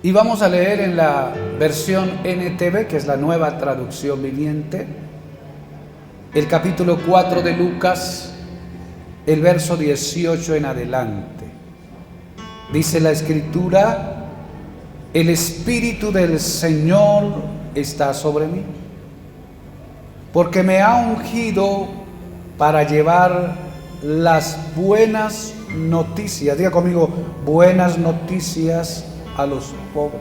Y vamos a leer en la versión NTV, que es la Nueva Traducción Viviente, el capítulo 4 de Lucas, el verso 18 en adelante. Dice la Escritura: el Espíritu del Señor está sobre mí, porque me ha ungido para llevar las buenas noticias. Diga conmigo: buenas noticias a los pobres.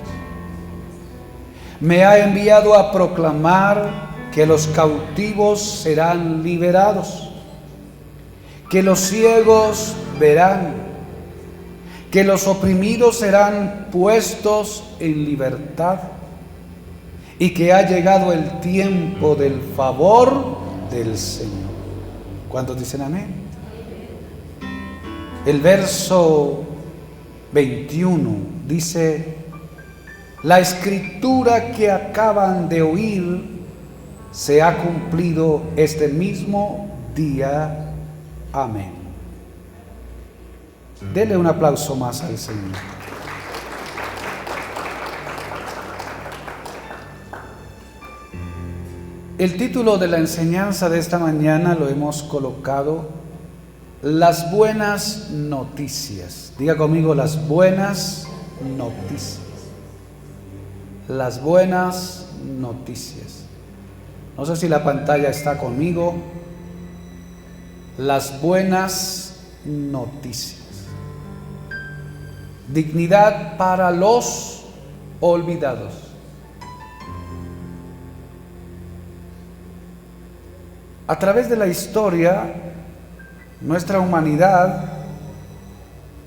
Me ha enviado a proclamar que los cautivos serán liberados, que los ciegos verán, que los oprimidos serán puestos en libertad, y que ha llegado el tiempo del favor del Señor. ¿Cuántos dicen amén? El verso 21 dice: la escritura que acaban de oír se ha cumplido este mismo día. Amén. Dele un aplauso más al Señor. El título de la enseñanza de esta mañana lo hemos colocado: las buenas noticias. Diga conmigo: las buenas noticias. Las buenas noticias. No sé si la pantalla está conmigo. Las buenas noticias. Dignidad para los olvidados. A través de la historia, nuestra humanidad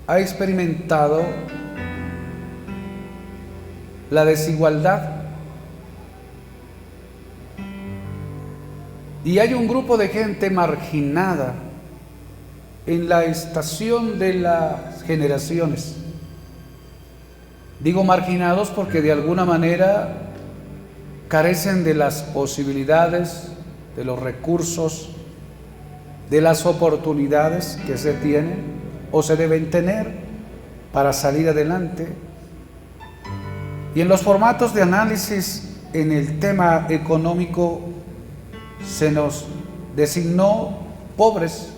ha experimentado la desigualdad, y hay un grupo de gente marginada en la estación de las generaciones. Digo marginados porque de alguna manera carecen de las posibilidades, de los recursos, de las oportunidades que se tienen o se deben tener para salir adelante. Y en los formatos de análisis en el tema económico se nos designó pobres,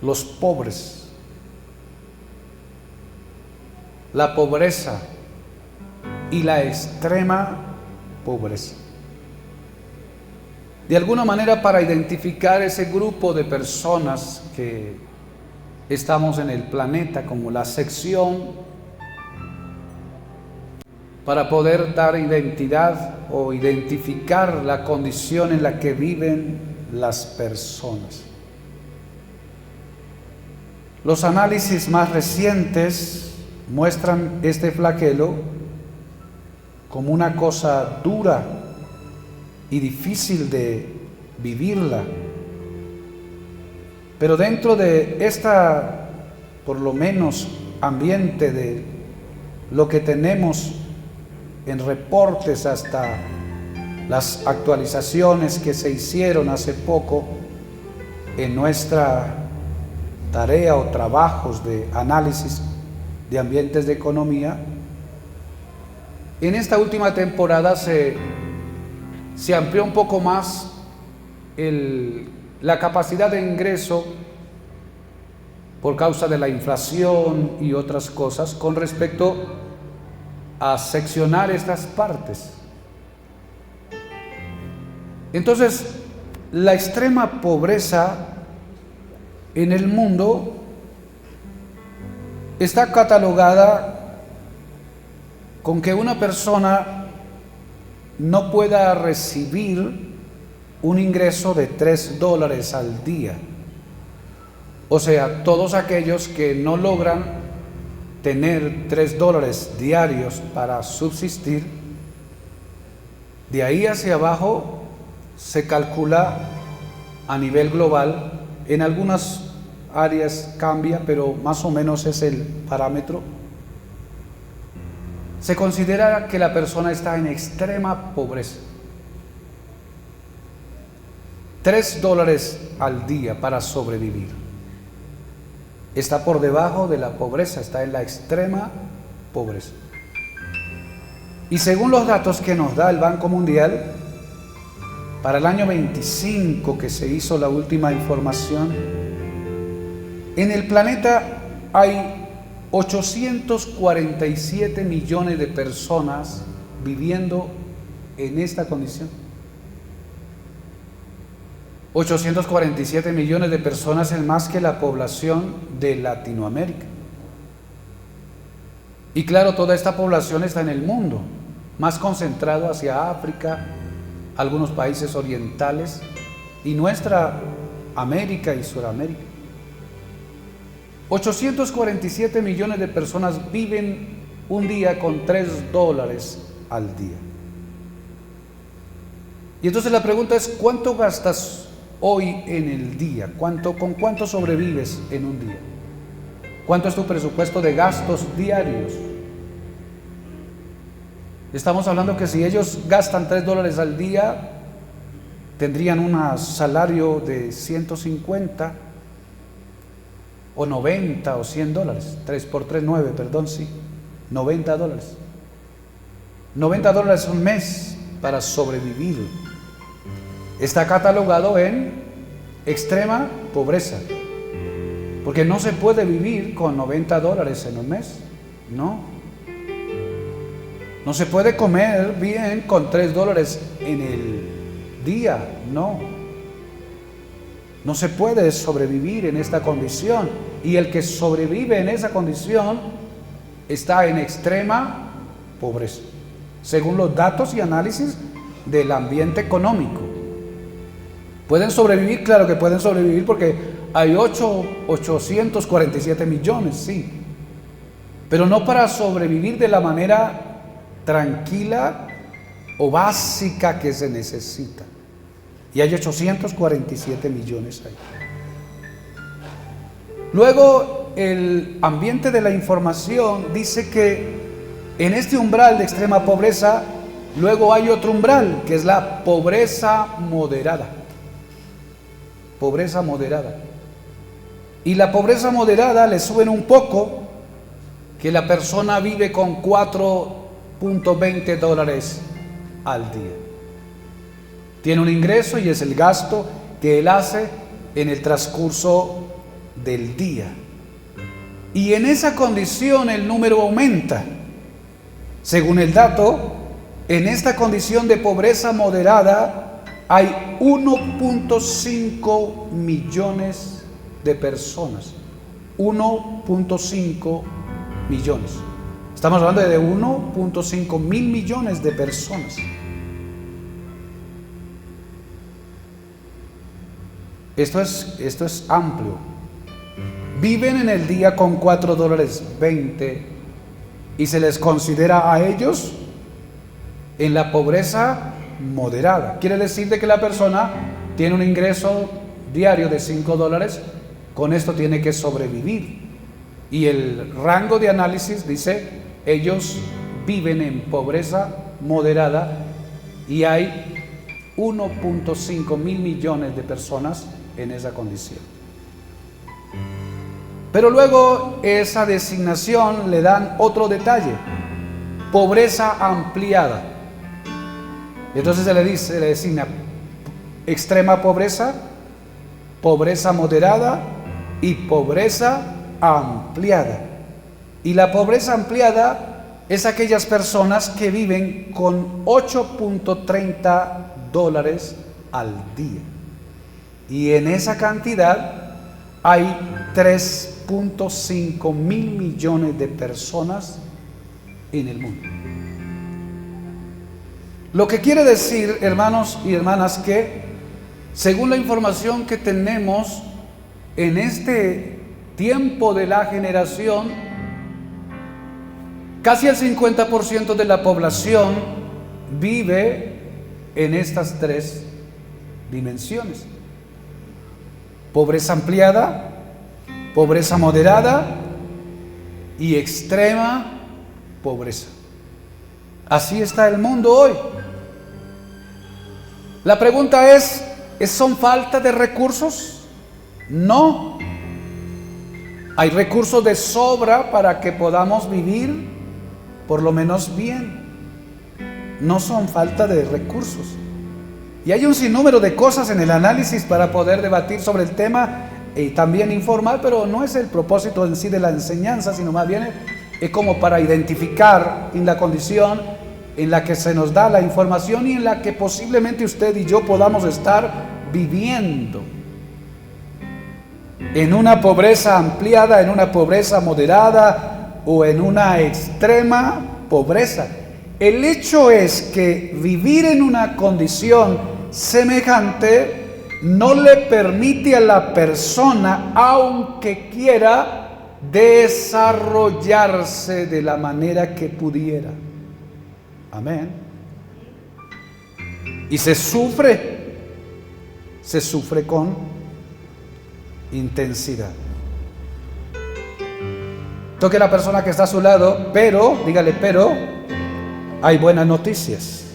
los pobres, la pobreza y la extrema pobreza. De alguna manera, para identificar ese grupo de personas que estamos en el planeta como la sección, para poder dar identidad o identificar la condición en la que viven las personas. Los análisis más recientes muestran este flagelo como una cosa dura y difícil de vivirla. Pero dentro de esta, por lo menos, ambiente de lo que tenemos en reportes hasta las actualizaciones que se hicieron hace poco en nuestra tarea o trabajos de análisis de ambientes de economía, en esta última temporada se amplió un poco más la capacidad de ingreso por causa de la inflación y otras cosas con respecto a seccionar estas partes. Entonces, la extrema pobreza en el mundo está catalogada con que una persona no pueda recibir un ingreso de $3 al día. O sea, todos aquellos que no logran tener $3 diarios para subsistir, de ahí hacia abajo se calcula a nivel global, en algunas áreas cambia, pero más o menos es el parámetro. Se considera que la persona está en extrema pobreza. $3 al día para sobrevivir. Está por debajo de la pobreza, está en la extrema pobreza. Y según los datos que nos da el Banco Mundial, para el año 25, que se hizo la última información, en el planeta hay 847 millones de personas viviendo en esta condición. 847 millones de personas es más que la población de Latinoamérica. Y claro, toda esta población está en el mundo, más concentrado hacia África, algunos países orientales y nuestra América y Sudamérica. 847 millones de personas viven un día con $3 al día. Y entonces la pregunta es, ¿cuánto gastas hoy en el día? ¿Con cuánto sobrevives en un día? ¿Cuánto es tu presupuesto de gastos diarios? Estamos hablando que si ellos gastan $3 al día, tendrían un salario de 150 o 90 o $100. 3 por 3, 9, perdón, sí. $90. $90 un mes para sobrevivir. Está catalogado en extrema pobreza, porque no se puede vivir con $90 en un mes, no. No se puede comer bien con $3 en el día, no. No se puede sobrevivir en esta condición, y el que sobrevive en esa condición está en extrema pobreza, según los datos y análisis del ambiente económico. ¿Pueden sobrevivir? Claro que pueden sobrevivir, porque hay 847 millones, sí. Pero no para sobrevivir de la manera tranquila o básica que se necesita. Y hay 847 millones ahí. Luego, el ambiente de la información dice que en este umbral de extrema pobreza, luego hay otro umbral, que es la pobreza moderada. Pobreza moderada. Y la pobreza moderada le suben un poco, que la persona vive con $4.20 al día. Tiene un ingreso y es el gasto que él hace en el transcurso del día. Y en esa condición el número aumenta. Según el dato, en esta condición de pobreza moderada hay 1.5 millones de personas. 1.5 millones. Estamos hablando de 1.5 mil millones de personas. Esto es amplio. Viven en el día con $4.20 y se les considera a ellos en la pobreza moderada. Quiere decir de que la persona tiene un ingreso diario de $5, con esto tiene que sobrevivir. Y el rango de análisis dice, ellos viven en pobreza moderada, y hay 1.5 mil millones de personas en esa condición. Pero luego esa designación le dan otro detalle: pobreza ampliada. Entonces se le designa extrema pobreza, pobreza moderada y pobreza ampliada. Y la pobreza ampliada es aquellas personas que viven con $8.30 al día. Y en esa cantidad hay 3.5 mil millones de personas en el mundo. Lo que quiere decir, hermanos y hermanas, que según la información que tenemos en este tiempo de la generación, casi el 50% de la población vive en estas tres dimensiones: pobreza ampliada, pobreza moderada y extrema pobreza. Así está el mundo hoy. La pregunta es, ¿son falta de recursos? No. Hay recursos de sobra para que podamos vivir por lo menos bien. No son falta de recursos. Y hay un sinnúmero de cosas en el análisis para poder debatir sobre el tema y también informar, pero no es el propósito en sí de la enseñanza, sino más bien es como para identificar en la condición en la que se nos da la información y en la que posiblemente usted y yo podamos estar viviendo. En una pobreza ampliada, en una pobreza moderada o en una extrema pobreza. El hecho es que vivir en una condición semejante no le permite a la persona, aunque quiera, desarrollarse de la manera que pudiera. Amén. Y se sufre con intensidad. Toque a la persona que está a su lado, dígale, pero hay buenas noticias.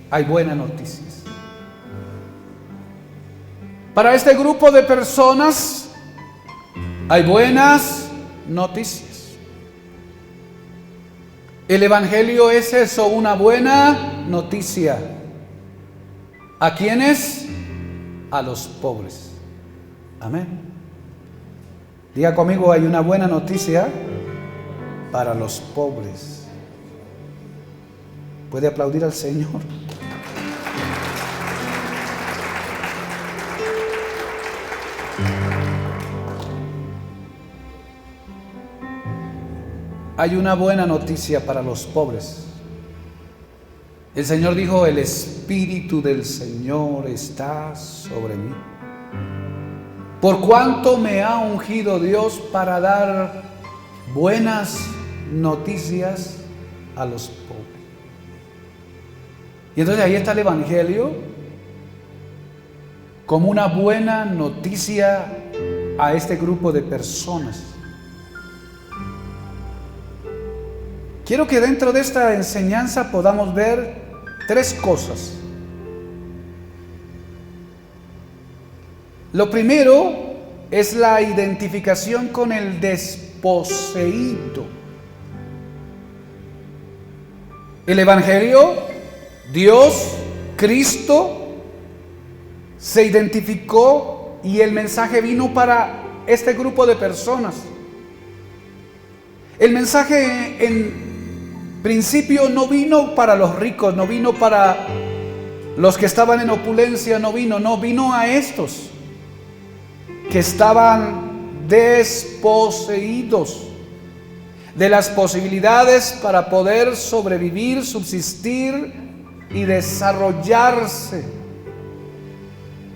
Hay buenas noticias. Para este grupo de personas hay buenas noticias. El Evangelio es eso, una buena noticia. ¿A quiénes? A los pobres. Amén. Diga conmigo, hay una buena noticia para los pobres. ¿Puede aplaudir al Señor? Hay una buena noticia para los pobres. El Señor dijo, el Espíritu del Señor está sobre mí. Por cuanto me ha ungido Dios para dar buenas noticias a los pobres. Y entonces ahí está el Evangelio como una buena noticia a este grupo de personas. Quiero que dentro de esta enseñanza podamos ver tres cosas. Lo primero es la identificación con el desposeído. El Evangelio, Dios, Cristo, se identificó y el mensaje vino para este grupo de personas. El mensaje en principio no vino para los ricos, no vino para los que estaban en opulencia, vino a estos que estaban desposeídos de las posibilidades para poder sobrevivir, subsistir y desarrollarse.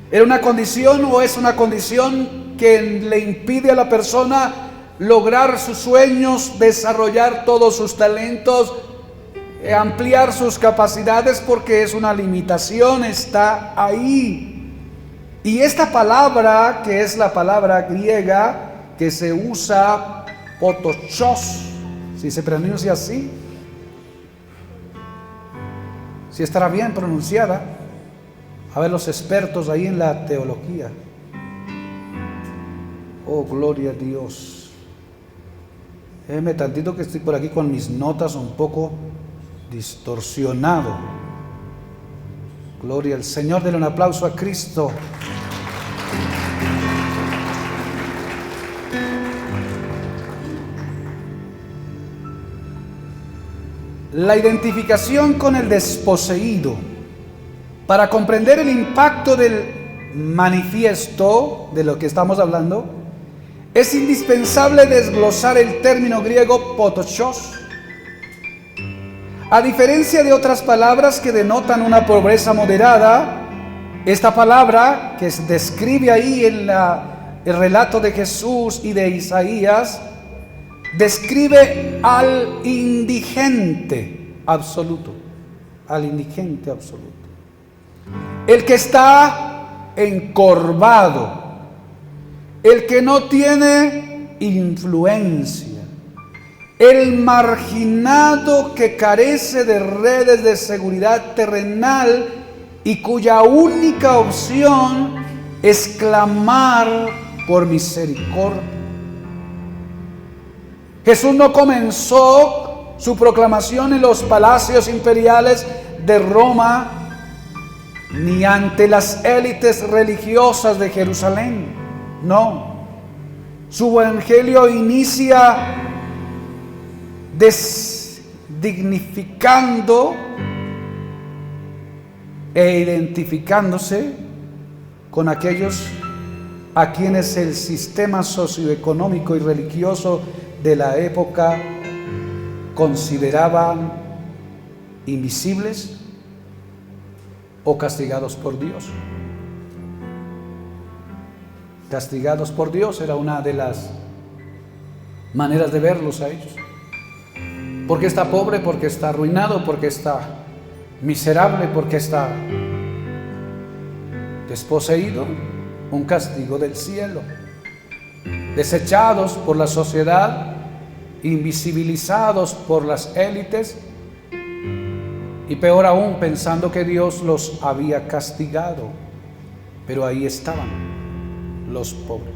Era una condición o es una condición que le impide a la persona lograr sus sueños, desarrollar todos sus talentos, ampliar sus capacidades, porque es una limitación, está ahí. Y esta palabra, que es la palabra griega que se usa, potochos, si se pronuncia así, si estará bien pronunciada, a ver los expertos ahí en la teología. Oh, gloria a Dios. Déjeme tantito que estoy por aquí con mis notas un poco distorsionado. Gloria al Señor, denle un aplauso a Cristo. La identificación con el desposeído. Para comprender el impacto del manifiesto de lo que estamos hablando, es indispensable desglosar el término griego potochos. A diferencia de otras palabras que denotan una pobreza moderada, esta palabra que se describe ahí en el relato de Jesús y de Isaías, describe al indigente absoluto, al indigente absoluto. El que está encorvado, el que no tiene influencia, el marginado que carece de redes de seguridad terrenal y cuya única opción es clamar por misericordia. Jesús no comenzó su proclamación en los palacios imperiales de Roma ni ante las élites religiosas de Jerusalén. No. Su evangelio inicia desdignificando e identificándose con aquellos a quienes el sistema socioeconómico y religioso de la época consideraban invisibles o castigados por Dios. Castigados por Dios era una de las maneras de verlos a ellos. Porque está pobre, porque está arruinado, porque está miserable, porque está desposeído. Un castigo del cielo. Desechados por la sociedad, invisibilizados por las élites, y peor aún, pensando que Dios los había castigado. Pero ahí estaban los pobres.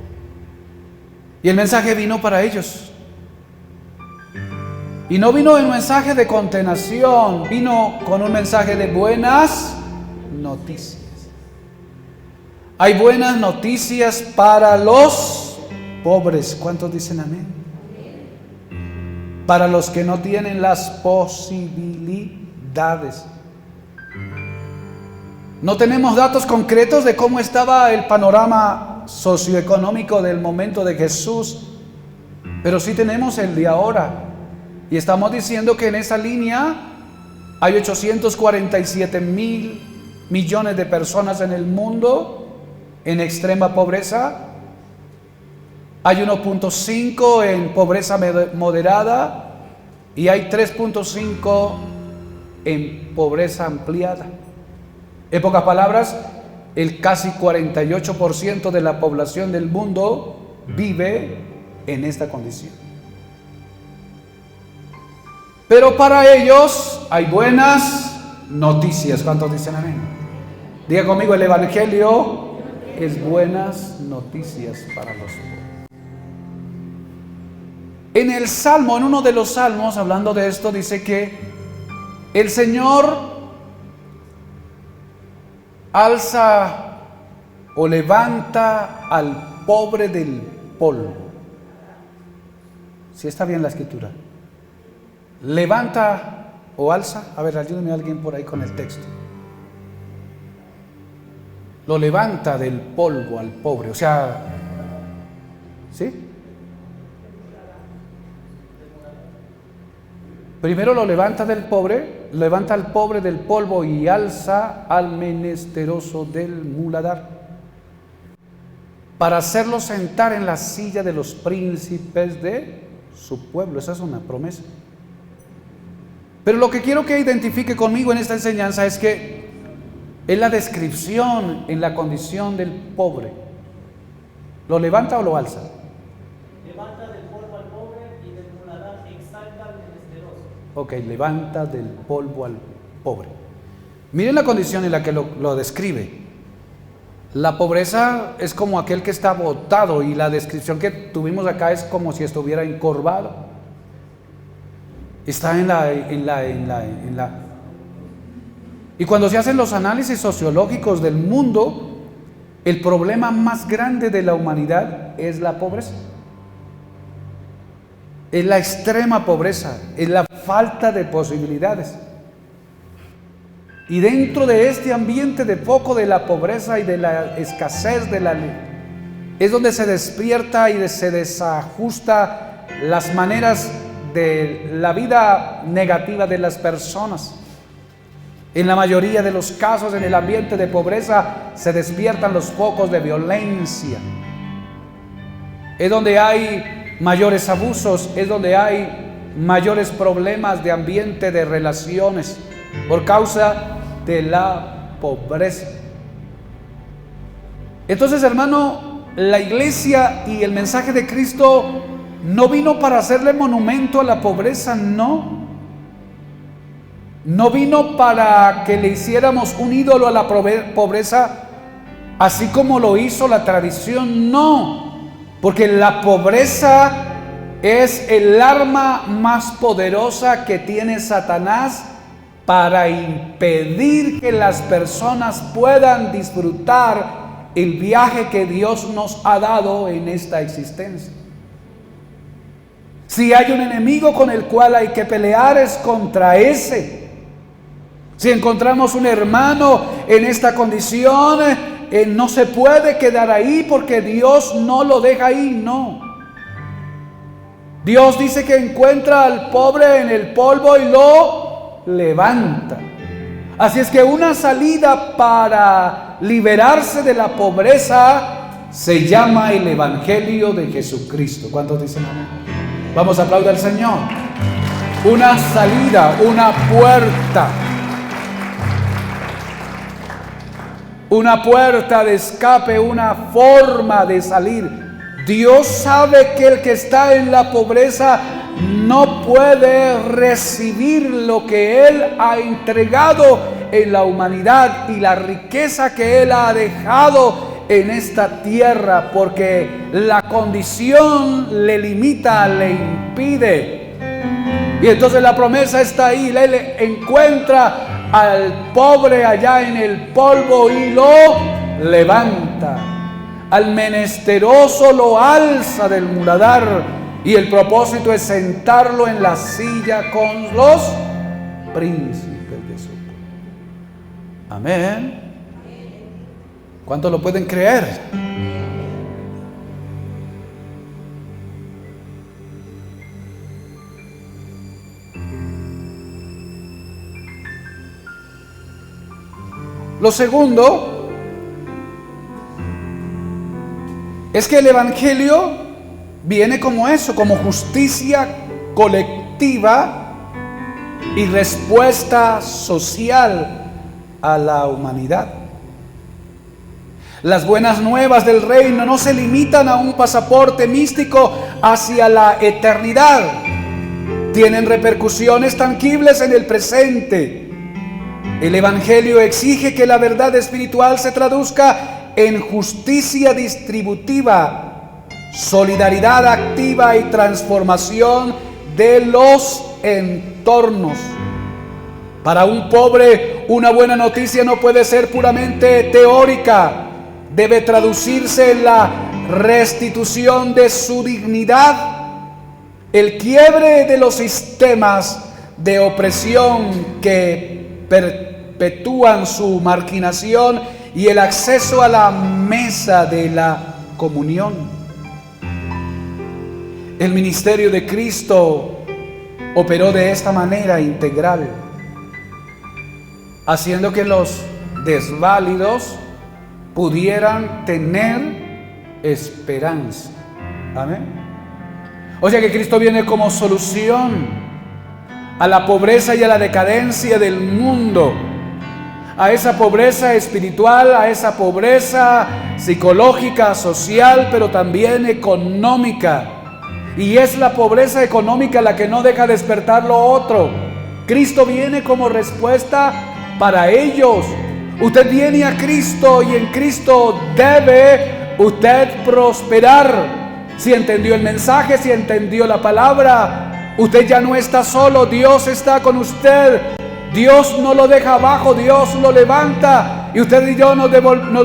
Y el mensaje vino para ellos. Y no vino en un mensaje de condenación, vino con un mensaje de buenas noticias. Hay buenas noticias para los pobres. ¿Cuántos dicen amén? Para los que no tienen las posibilidades. No tenemos datos concretos de cómo estaba el panorama socioeconómico del momento de Jesús, pero sí tenemos el de ahora. Y estamos diciendo que en esa línea hay 847,000 millones de personas en el mundo en extrema pobreza. Hay 1.5 en pobreza moderada y hay 3.5 en pobreza ampliada. En pocas palabras, el casi 48% de la población del mundo vive en esta condición. Pero para ellos hay buenas noticias. ¿Cuántos dicen amén? Diga conmigo, el evangelio es buenas noticias para los pobres. En el Salmo, en uno de los salmos, hablando de esto, dice que el Señor alza o levanta al pobre del polvo. Si está bien la escritura. Levanta o alza. A ver, ayúdeme a alguien por ahí con el texto. Lo levanta del polvo al pobre. O sea, ¿sí? Primero lo levanta del pobre, levanta al pobre del polvo y alza al menesteroso del muladar, para hacerlo sentar en la silla de los príncipes de su pueblo. Esa es una promesa. Pero lo que quiero que identifique conmigo en esta enseñanza es que es la descripción en la condición del pobre. ¿Lo levanta o lo alza? Levanta del polvo al pobre y del muladar exalta al menesteroso. Ok, levanta del polvo al pobre. Miren la condición en la que lo describe. La pobreza es como aquel que está botado, y la descripción que tuvimos acá es como si estuviera encorvado. Está en la. Y cuando se hacen los análisis sociológicos del mundo, el problema más grande de la humanidad es la pobreza. Es la extrema pobreza, es la falta de posibilidades. Y dentro de este ambiente de foco de la pobreza y de la escasez de la ley, es donde se despierta y se desajusta las maneras de la vida negativa de las personas. En la mayoría de los casos, en el ambiente de pobreza, se despiertan los focos de violencia. Es donde hay mayores abusos, es donde hay mayores problemas de ambiente de relaciones por causa de la pobreza. Entonces, hermano, la iglesia y el mensaje de Cristo no vino para hacerle monumento a la pobreza, no. No vino para que le hiciéramos un ídolo a la pobreza, así como lo hizo la tradición, no. Porque la pobreza es el arma más poderosa que tiene Satanás para impedir que las personas puedan disfrutar el viaje que Dios nos ha dado en esta existencia. Si hay un enemigo con el cual hay que pelear, es contra ese. Si encontramos un hermano en esta condición, no se puede quedar ahí porque Dios no lo deja ahí, no. Dios dice que encuentra al pobre en el polvo y lo levanta. Así es que una salida para liberarse de la pobreza se llama el Evangelio de Jesucristo. ¿Cuántos dicen amén? Vamos a aplaudir al Señor. Una salida, una puerta. Una puerta de escape, una forma de salir. Dios sabe que el que está en la pobreza no puede recibir lo que Él ha entregado en la humanidad y la riqueza que Él ha dejado en esta tierra, porque la condición le limita, le impide. Y entonces la promesa está ahí. Él encuentra al pobre allá en el polvo y lo levanta. Al menesteroso lo alza del muladar, y el propósito es sentarlo en la silla con los príncipes de su pueblo. Amén. ¿Cuántos lo pueden creer? Lo segundo es que el Evangelio viene como eso, como justicia colectiva y respuesta social a la humanidad. Las buenas nuevas del reino no se limitan a un pasaporte místico hacia la eternidad. Tienen repercusiones tangibles en el presente. El Evangelio exige que la verdad espiritual se traduzca en justicia distributiva, solidaridad activa y transformación de los entornos. Para un pobre, una buena noticia no puede ser puramente teórica. Debe traducirse en la restitución de su dignidad, el quiebre de los sistemas de opresión que perpetúan su marginación y el acceso a la mesa de la comunión. El ministerio de Cristo operó de esta manera integral, haciendo que los desválidos pudieran tener esperanza. Amén. O sea que Cristo viene como solución a la pobreza y a la decadencia del mundo, a esa pobreza espiritual, a esa pobreza psicológica, social, pero también económica. Y es la pobreza económica la que no deja despertar lo otro. Cristo viene como respuesta para ellos. Usted viene a Cristo y en Cristo debe usted prosperar. Si entendió el mensaje, si entendió la palabra, usted ya no está solo, Dios está con usted. Dios no lo deja abajo, Dios lo levanta. Y usted y yo nos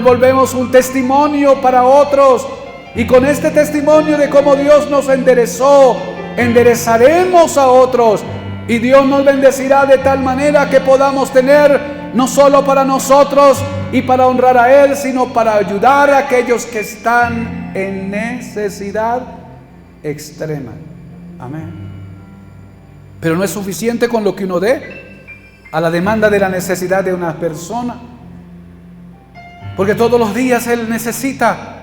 volvemos un testimonio para otros. Y con este testimonio de cómo Dios nos enderezó, enderezaremos a otros. Y Dios nos bendecirá de tal manera que podamos tener no solo para nosotros y para honrar a Él, sino para ayudar a aquellos que están en necesidad extrema. Amén. Pero no es suficiente con lo que uno dé a la demanda de la necesidad de una persona, porque todos los días Él necesita.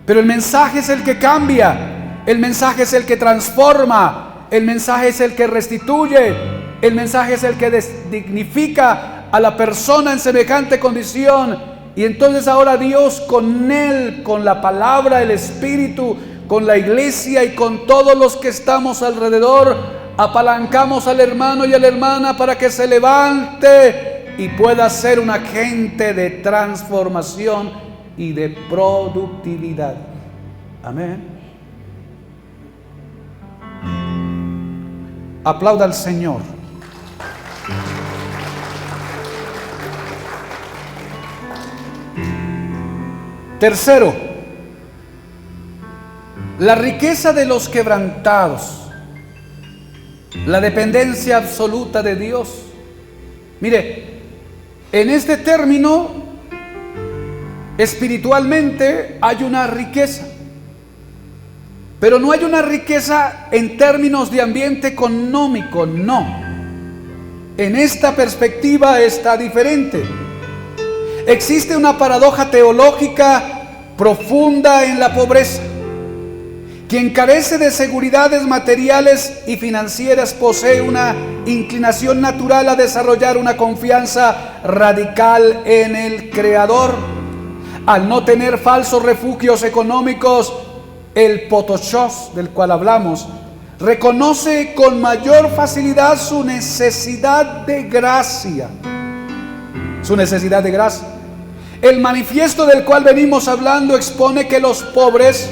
Pero el mensaje es el que cambia, el mensaje es el que transforma, el mensaje es el que restituye, el mensaje es el que dignifica a la persona en semejante condición. Y entonces ahora Dios con Él, con la palabra, el Espíritu, con la iglesia y con todos los que estamos alrededor, apalancamos al hermano y a la hermana para que se levante y pueda ser un agente de transformación y de productividad. Amén. Aplauda al Señor. Tercero, la riqueza de los quebrantados, la dependencia absoluta de Dios. Mire, en este término, espiritualmente hay una riqueza, pero no hay una riqueza en términos de ambiente económico, no. En esta perspectiva está diferente. Existe una paradoja teológica profunda en la pobreza. Quien carece de seguridades materiales y financieras posee una inclinación natural a desarrollar una confianza radical en el Creador. Al no tener falsos refugios económicos, el potoshos del cual hablamos reconoce con mayor facilidad su necesidad de gracia. Su necesidad de gracia. El manifiesto del cual venimos hablando expone que los pobres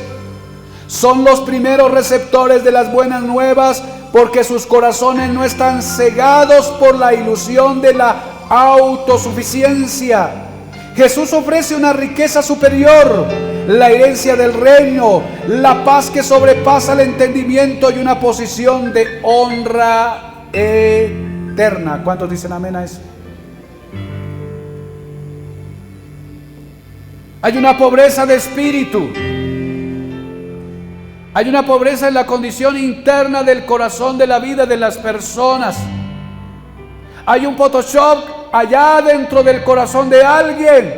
son los primeros receptores de las buenas nuevas, porque sus corazones no están cegados por la ilusión de la autosuficiencia. Jesús ofrece una riqueza superior, la herencia del reino, la paz que sobrepasa el entendimiento y una posición de honra eterna. ¿Cuántos dicen amén a eso? Hay una pobreza de espíritu. Hay una pobreza en la condición interna del corazón de la vida de las personas. Hay un Photoshop allá dentro del corazón de alguien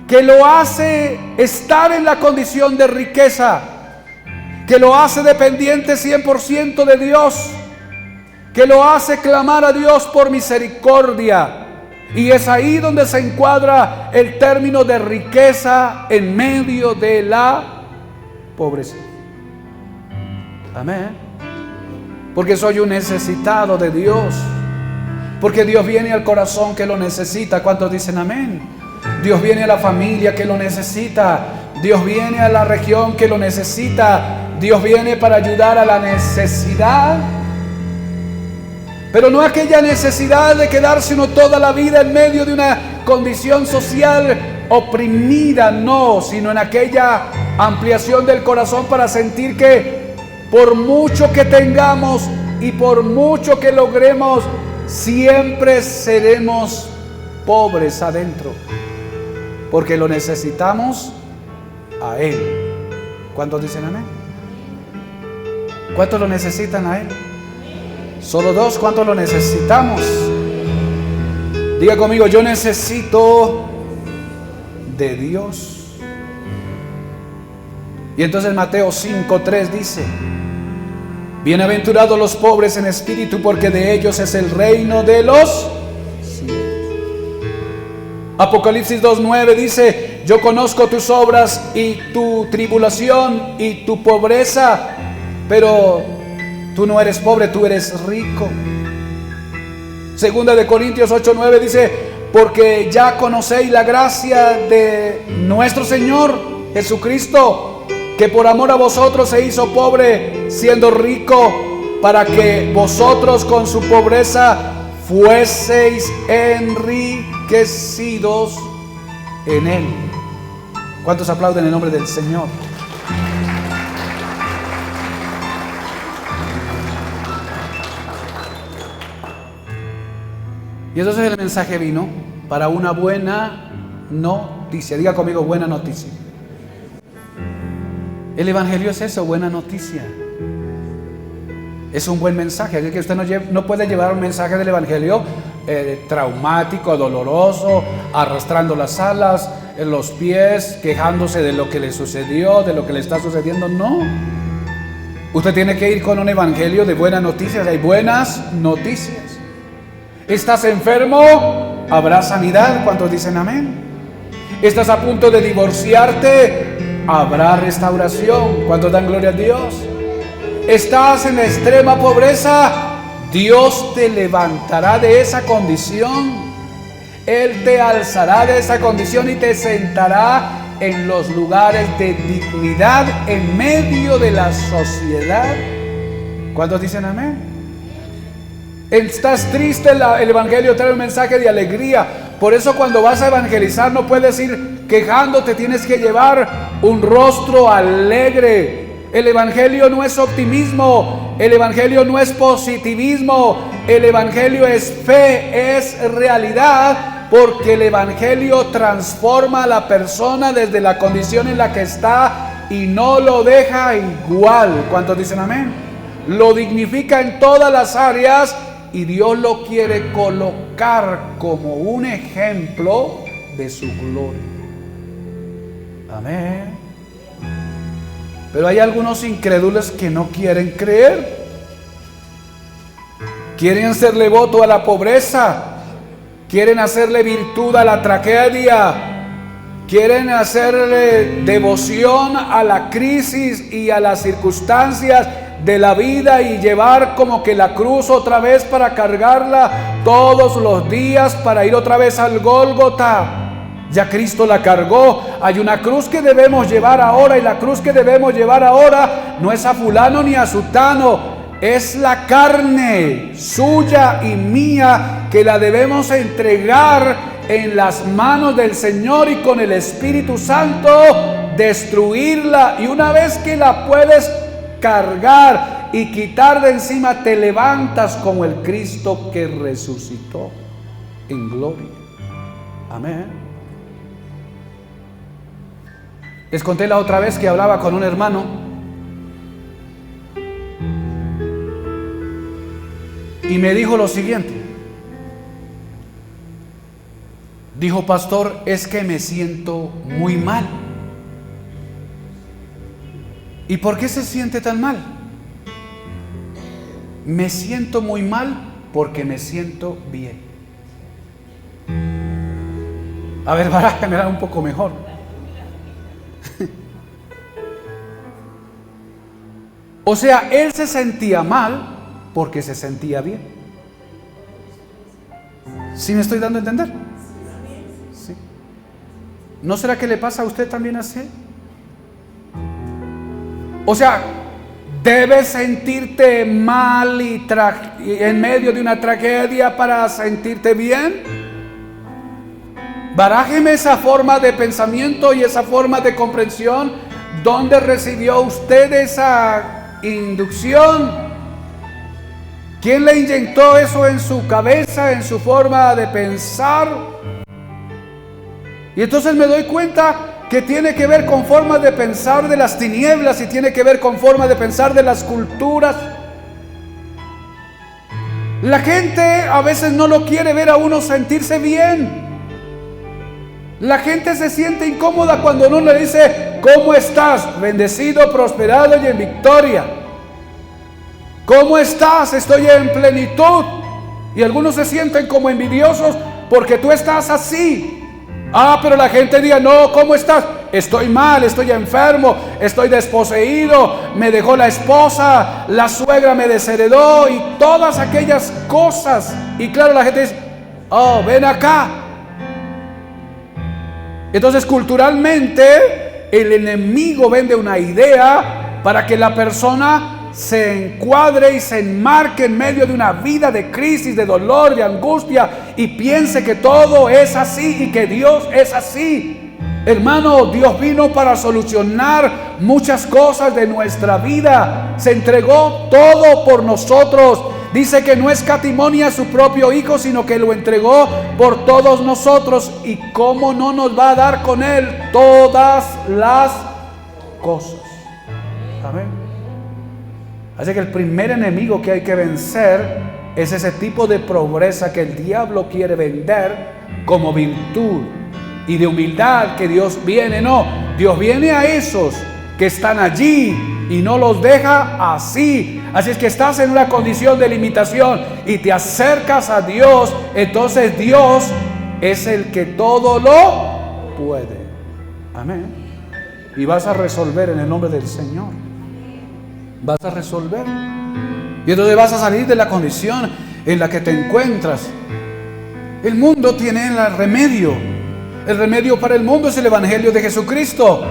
que lo hace estar en la condición de riqueza, que lo hace dependiente 100% de Dios, que lo hace clamar a Dios por misericordia. Y es ahí donde se encuadra el término de riqueza en medio de la pobreza. Amén. Porque soy un necesitado de Dios. Porque Dios viene al corazón que lo necesita. ¿Cuántos dicen amén? Dios viene a la familia que lo necesita. Dios viene a la región que lo necesita. Dios viene para ayudar a la necesidad. Pero no aquella necesidad de quedarse uno toda la vida en medio de una condición social oprimida, no, sino en aquella ampliación del corazón para sentir que por mucho que tengamos y por mucho que logremos, siempre seremos pobres adentro, porque lo necesitamos a Él. ¿Cuántos dicen amén? ¿Cuántos lo necesitan a Él? Solo dos. ¿Cuántos lo necesitamos? Diga conmigo: yo necesito de Dios. Y entonces Mateo 5:3 dice: bienaventurados los pobres en espíritu, porque de ellos es el reino de los cielos. Apocalipsis 2:9 dice: yo conozco tus obras y tu tribulación y tu pobreza, pero tú no eres pobre, tú eres rico. Segunda de Corintios 8:9 dice: porque ya conocéis la gracia de nuestro Señor Jesucristo, que por amor a vosotros se hizo pobre, siendo rico, para que vosotros con su pobreza fueseis enriquecidos en Él. ¿Cuántos aplauden el nombre del Señor? Y entonces el mensaje vino para una buena noticia. Diga conmigo: buena noticia. El evangelio es eso, buena noticia. Es un buen mensaje. Así que usted no puede llevar un mensaje del evangelio traumático, doloroso, arrastrando las alas, en los pies, quejándose de lo que le sucedió, de lo que le está sucediendo. No. Usted tiene que ir con un evangelio de buenas noticias. Hay buenas noticias. ¿Estás enfermo? Habrá sanidad. ¿Cuántos dicen amén? ¿Estás a punto de divorciarte? Habrá restauración. ¿Cuántos dan gloria a Dios? ¿Estás en extrema pobreza? Dios te levantará de esa condición. Él te alzará de esa condición y te sentará en los lugares de dignidad en medio de la sociedad. ¿Cuántos dicen amén? Estás triste, el evangelio trae un mensaje de alegría. Por eso cuando vas a evangelizar no puedes ir quejándote, tienes que llevar un rostro alegre. El evangelio no es optimismo, el evangelio no es positivismo, el evangelio es fe, es realidad, porque el evangelio transforma a la persona desde la condición en la que está y no lo deja igual. ¿Cuántos dicen amén? Lo dignifica en todas las áreas y Dios lo quiere colocar como un ejemplo de su gloria. Amén. Pero hay algunos incrédulos que no quieren creer. Quieren hacerle voto a la pobreza. Quieren hacerle virtud a la tragedia. Quieren hacerle devoción a la crisis y a las circunstancias de la vida y llevar como que la cruz otra vez para cargarla todos los días para ir otra vez al Gólgota. Ya Cristo la cargó. Hay una cruz que debemos llevar ahora, y la cruz que debemos llevar ahora no es a fulano ni a sutano, es la carne suya y mía que la debemos entregar en las manos del Señor y con el Espíritu Santo destruirla. Y una vez que la puedes cargar y quitar de encima, te levantas como el Cristo que resucitó en gloria. Amén. Les conté la otra vez que hablaba con un hermano y me dijo lo siguiente. Dijo: pastor, es que me siento muy mal. ¿Y por qué se siente tan mal? Me siento muy mal porque me siento bien. A ver, barájame un poco mejor. O sea, él se sentía mal porque se sentía bien. ¿Sí me estoy dando a entender? Sí. ¿No será que le pasa a usted también así? O sea, debes sentirte mal y en medio de una tragedia para sentirte bien. Barájeme esa forma de pensamiento y esa forma de comprensión. ¿Dónde recibió usted esa inducción? ¿Quién le inyectó eso en su cabeza, en su forma de pensar? Y entonces me doy cuenta que tiene que ver con formas de pensar de las tinieblas y tiene que ver con formas de pensar de las culturas. La gente a veces no lo quiere ver a uno sentirse bien. La gente se siente incómoda cuando uno le dice: ¿cómo estás? Bendecido, prosperado y en victoria. ¿Cómo estás? Estoy en plenitud. Y algunos se sienten como envidiosos porque tú estás así. Ah, pero la gente diga: no, ¿cómo estás? Estoy mal, estoy enfermo, estoy desposeído, me dejó la esposa, la suegra me desheredó y todas aquellas cosas. Y claro, la gente dice: oh, ven acá. Entonces, culturalmente, el enemigo vende una idea para que la persona se encuadre y se enmarque en medio de una vida de crisis, de dolor, de angustia, y piense que todo es así y que Dios es así. Hermano, Dios vino para solucionar muchas cosas de nuestra vida. Se entregó todo por nosotros. Dice que no escatimó ni a su propio Hijo, sino que lo entregó por todos nosotros. ¿Y cómo no nos va a dar con Él todas las cosas? Amén. Así que el primer enemigo que hay que vencer es ese tipo de pobreza que el diablo quiere vender como virtud y de humildad, que Dios viene. No, Dios viene a esos que están allí y no los deja así. Así es que estás en una condición de limitación y te acercas a Dios, entonces Dios es el que todo lo puede. Amén. Y vas a resolver en el nombre del Señor. Vas a resolver. Y entonces vas a salir de la condición en la que te encuentras. El mundo tiene el remedio. El remedio para el mundo es el Evangelio de Jesucristo.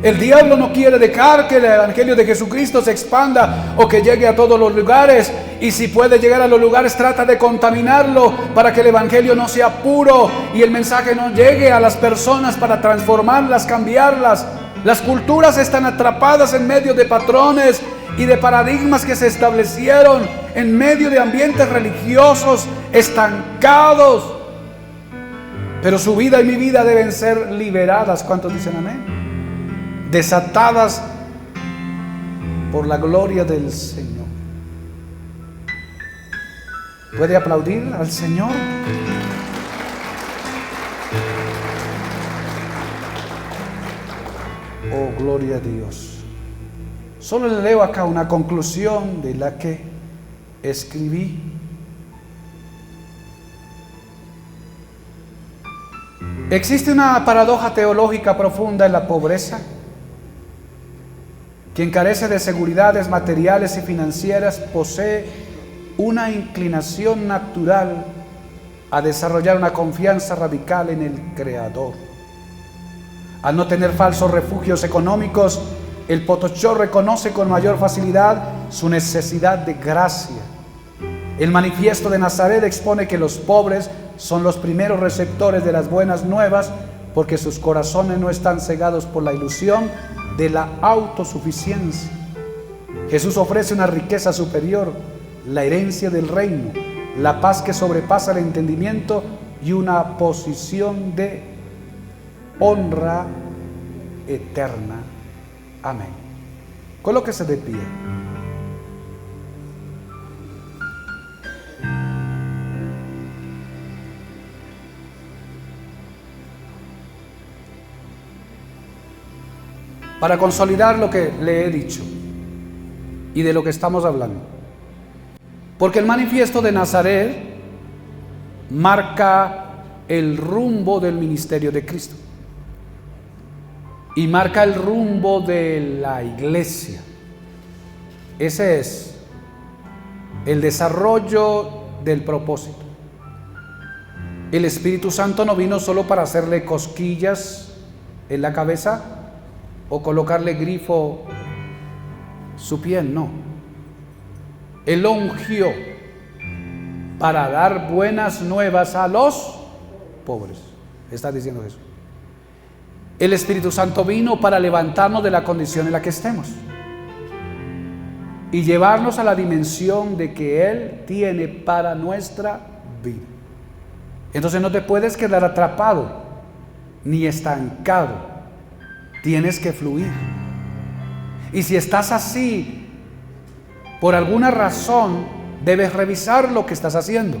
El diablo no quiere dejar que el evangelio de Jesucristo se expanda o que llegue a todos los lugares. Y si puede llegar a los lugares, trata de contaminarlo para que el evangelio no sea puro y el mensaje no llegue a las personas para transformarlas, cambiarlas. Las culturas están atrapadas en medio de patrones y de paradigmas que se establecieron en medio de ambientes religiosos estancados. Pero su vida y mi vida deben ser liberadas. ¿Cuántos dicen amén? Desatadas por la gloria del Señor. ¿Puede aplaudir al Señor? Oh, gloria a Dios. Solo le leo acá una conclusión de la que escribí. Existe una paradoja teológica profunda en la pobreza. Quien carece de seguridades materiales y financieras posee una inclinación natural a desarrollar una confianza radical en el Creador. Al no tener falsos refugios económicos, el potochó reconoce con mayor facilidad su necesidad de gracia. El manifiesto de Nazaret expone que los pobres son los primeros receptores de las buenas nuevas porque sus corazones no están cegados por la ilusión de la autosuficiencia. Jesús ofrece una riqueza superior, la herencia del reino, la paz que sobrepasa el entendimiento y una posición de honra eterna. Amén. Colóquese de pie. Para consolidar lo que le he dicho y de lo que estamos hablando. Porque el manifiesto de Nazaret marca el rumbo del ministerio de Cristo y marca el rumbo de la iglesia. Ese es el desarrollo del propósito. El Espíritu Santo no vino solo para hacerle cosquillas en la cabeza o colocarle grifo su piel, no. Él lo ungió para dar buenas nuevas a los pobres. Está diciendo eso. El Espíritu Santo vino para levantarnos de la condición en la que estemos y llevarnos a la dimensión de que Él tiene para nuestra vida. Entonces no te puedes quedar atrapado ni estancado. Tienes que fluir. Y si estás así, por alguna razón, debes revisar lo que estás haciendo.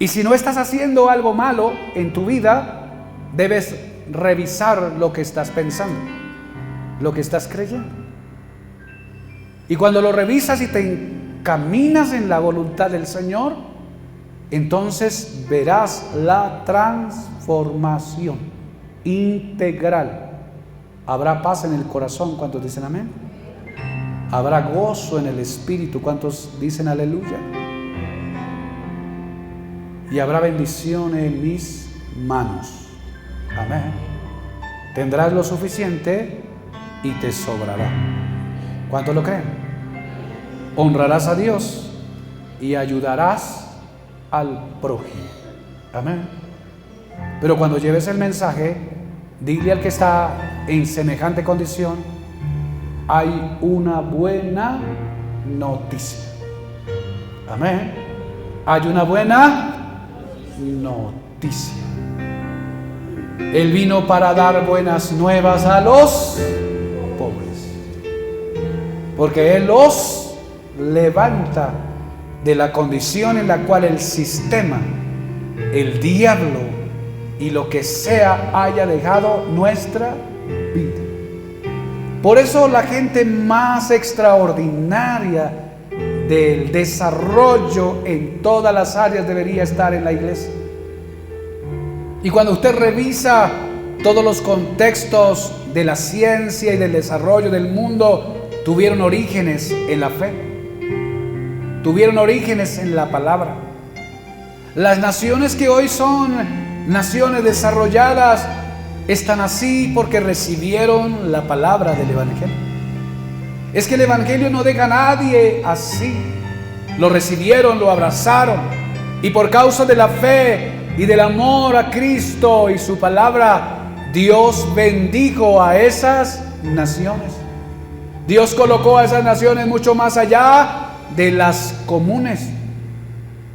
Y si no estás haciendo algo malo en tu vida, debes revisar lo que estás pensando, lo que estás creyendo. Y cuando lo revisas y te encaminas en la voluntad del Señor, entonces verás la transformación integral. Habrá paz en el corazón. ¿Cuántos dicen amén? Habrá gozo en el espíritu. ¿Cuántos dicen aleluya? Y habrá bendición en mis manos. Amén. Tendrás lo suficiente y te sobrará. ¿Cuántos lo creen? Honrarás a Dios y ayudarás al prójimo. Amén. Pero cuando lleves el mensaje, dile al que está en semejante condición: hay una buena noticia. Amén. Hay una buena noticia. Él vino para dar buenas nuevas a los pobres, porque Él los levanta de la condición en la cual el sistema, el diablo y lo que sea haya dejado nuestra vida. Por eso la gente más extraordinaria del desarrollo en todas las áreas debería estar en la iglesia. Y cuando usted revisa todos los contextos de la ciencia y del desarrollo del mundo, tuvieron orígenes en la fe, tuvieron orígenes en la palabra. Las naciones que hoy son naciones desarrolladas están así porque recibieron la palabra del Evangelio. Es que el Evangelio no deja a nadie así. Lo recibieron, lo abrazaron, y por causa de la fe y del amor a Cristo y su palabra, Dios bendijo a esas naciones. Dios colocó a esas naciones mucho más allá de las comunes.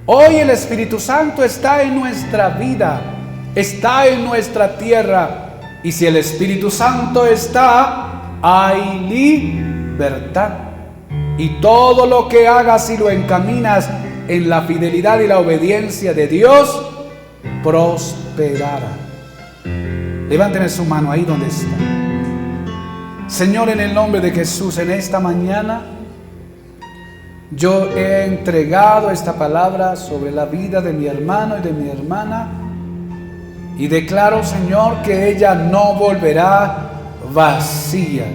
Hoy el Espíritu Santo está en nuestra vida, está en nuestra tierra, y si el Espíritu Santo está, hay libertad. Y todo lo que hagas y lo encaminas en la fidelidad y la obediencia de Dios, prosperará. Levánteme su mano ahí donde está. Señor, en el nombre de Jesús, en esta mañana yo he entregado esta palabra sobre la vida de mi hermano y de mi hermana, y declaro, Señor, que ella no volverá vacía.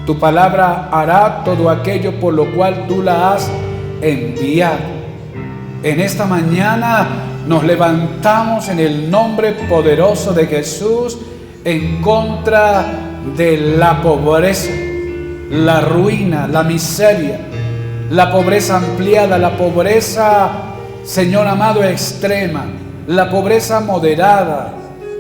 Tu palabra hará todo aquello por lo cual tú la has enviado. En esta mañana nos levantamos en el nombre poderoso de Jesús en contra de la pobreza, la ruina, la miseria, la pobreza ampliada, la pobreza, Señor amado, extrema, la pobreza moderada,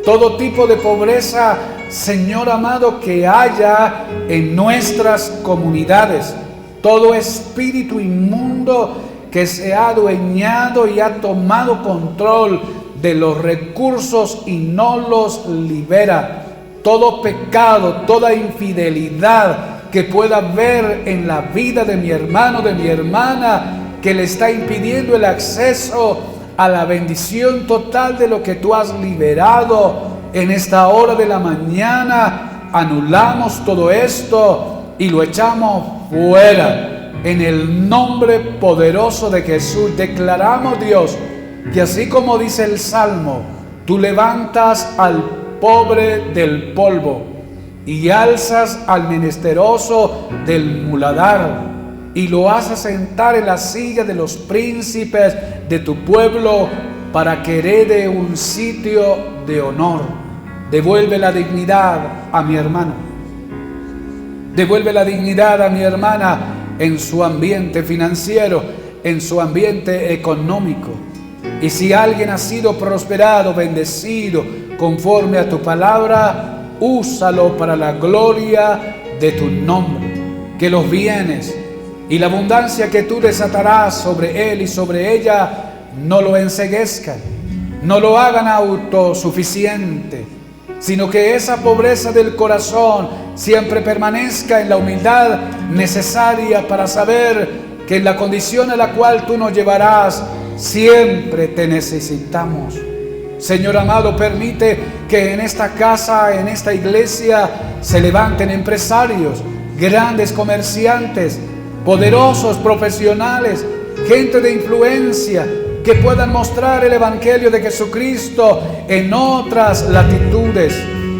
todo tipo de pobreza, Señor amado, que haya en nuestras comunidades, todo espíritu inmundo que se ha adueñado y ha tomado control de los recursos y no los libera, todo pecado, toda infidelidad que pueda haber en la vida de mi hermano, de mi hermana, que le está impidiendo el acceso a la bendición total de lo que tú has liberado en esta hora de la mañana, anulamos todo esto y lo echamos fuera. En el nombre poderoso de Jesús declaramos, Dios, que así como dice el Salmo, tú levantas al pobre del polvo y alzas al menesteroso del muladar y lo haces sentar en la silla de los príncipes de tu pueblo para que herede un sitio de honor. Devuelve la dignidad a mi hermano. Devuelve la dignidad a mi hermana en su ambiente financiero, en su ambiente económico. Y si alguien ha sido prosperado, bendecido, conforme a tu palabra, úsalo para la gloria de tu nombre. Que los bienes y la abundancia que tú desatarás sobre él y sobre ella no lo enceguezcan, no lo hagan autosuficiente, sino que esa pobreza del corazón siempre permanezca en la humildad necesaria para saber que en la condición a la cual tú nos llevarás, siempre te necesitamos. Señor amado, permite que en esta casa, en esta iglesia, se levanten empresarios, grandes comerciantes, poderosos profesionales, gente de influencia, que puedan mostrar el Evangelio de Jesucristo en otras latitudes.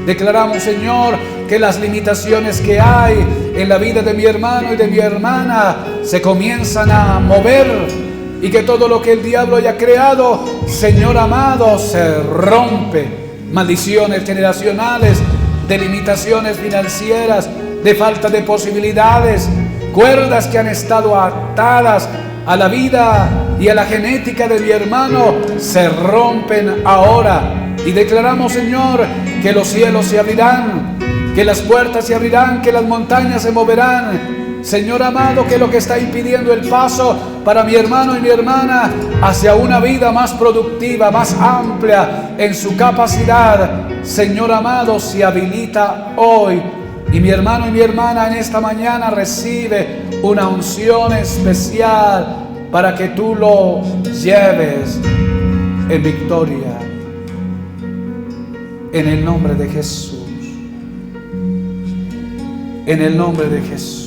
Declaramos, Señor, que las limitaciones que hay en la vida de mi hermano y de mi hermana se comienzan a mover, y que todo lo que el diablo haya creado, Señor amado, se rompe. Maldiciones generacionales, de limitaciones financieras, de falta de posibilidades, cuerdas que han estado atadas a la vida y a la genética de mi hermano, se rompen ahora. Y declaramos, Señor, que los cielos se abrirán, que las puertas se abrirán, que las montañas se moverán. Señor amado, que lo que está impidiendo el paso para mi hermano y mi hermana hacia una vida más productiva, más amplia en su capacidad, Señor amado, se habilita hoy. Y mi hermano y mi hermana en esta mañana recibe una unción especial para que tú lo lleves en victoria. En el nombre de Jesús. En el nombre de Jesús.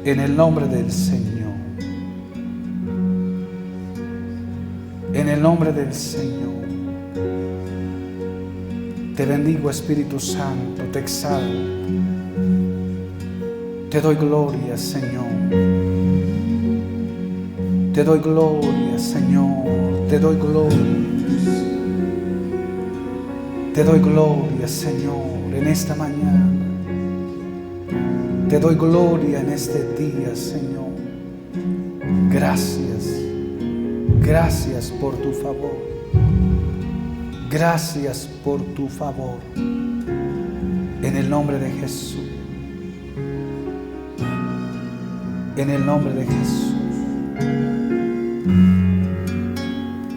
En el nombre del Señor. En el nombre del Señor. Te bendigo, Espíritu Santo, te exalto. Te doy gloria, Señor. Te doy gloria, Señor. te doy gloria. Te doy gloria, Señor, en esta mañana. Te doy gloria en este día, Señor. Gracias. Gracias por tu favor. Gracias por tu favor. En el nombre de Jesús. En el nombre de Jesús.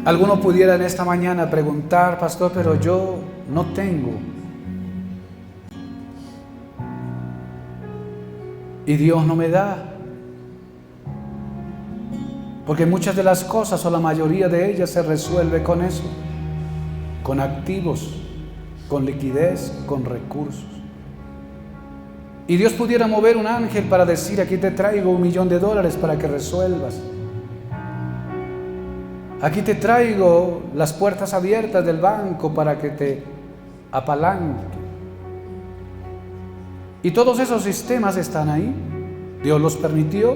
Alguno pudiera en esta mañana preguntar: pastor, pero yo no tengo. Y Dios no me da. Porque muchas de las cosas, o la mayoría de ellas, se resuelve con eso. Con activos, con liquidez, con recursos. Y Dios pudiera mover un ángel para decir: aquí te traigo $1 millón para que resuelvas. Aquí te traigo las puertas abiertas del banco para que te apalanque. Y todos esos sistemas están ahí. Dios los permitió.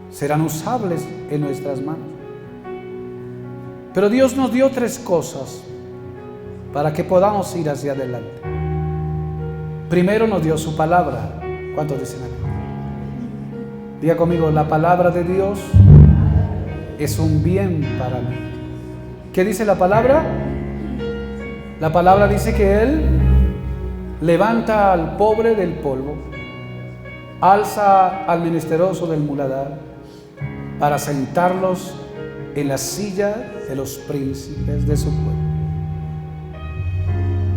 Serán usables en nuestras manos. Pero Dios nos dio 3 cosas para que podamos ir hacia adelante. Primero nos dio su palabra. ¿Cuántos dicen amén? Diga conmigo: la palabra de Dios es un bien para mí. ¿Qué dice la palabra? La palabra dice que Él levanta al pobre del polvo, alza al menesteroso del muladar, para sentarlos en la silla de los príncipes de su pueblo.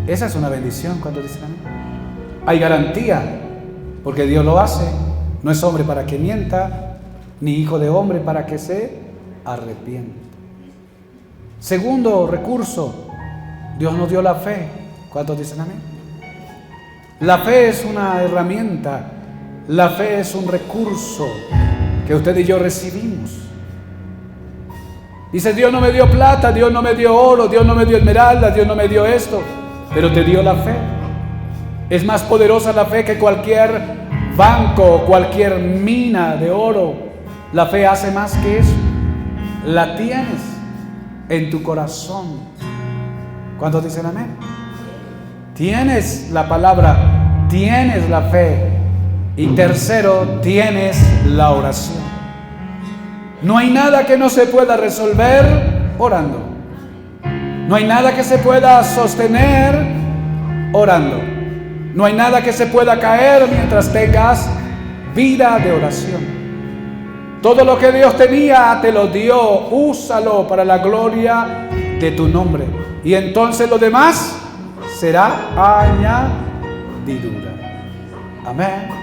Esa es una bendición. cuando dicen amén. Hay garantía, porque Dios lo hace. No es hombre para que mienta, ni hijo de hombre para que se arrepienta. Segundo recurso, Dios nos dio la fe. ¿Cuántos dicen amén? La fe es una herramienta, la fe es un recurso que usted y yo recibimos. Dice: Dios no me dio plata, Dios no me dio oro, Dios no me dio esmeralda, Dios no me dio esto, pero te dio la fe. Es más poderosa la fe que cualquier banco, cualquier mina de oro. La fe hace más que eso. La tienes en tu corazón. ¿Cuántos dicen amén? Tienes la palabra, tienes la fe. Y tercero, tienes la oración. No hay nada que no se pueda resolver orando. No hay nada que se pueda sostener orando. No hay nada que se pueda caer mientras tengas vida de oración. Todo lo que Dios tenía te lo dio. Úsalo para la gloria de tu nombre. Y entonces lo demás será añadidura. Amén.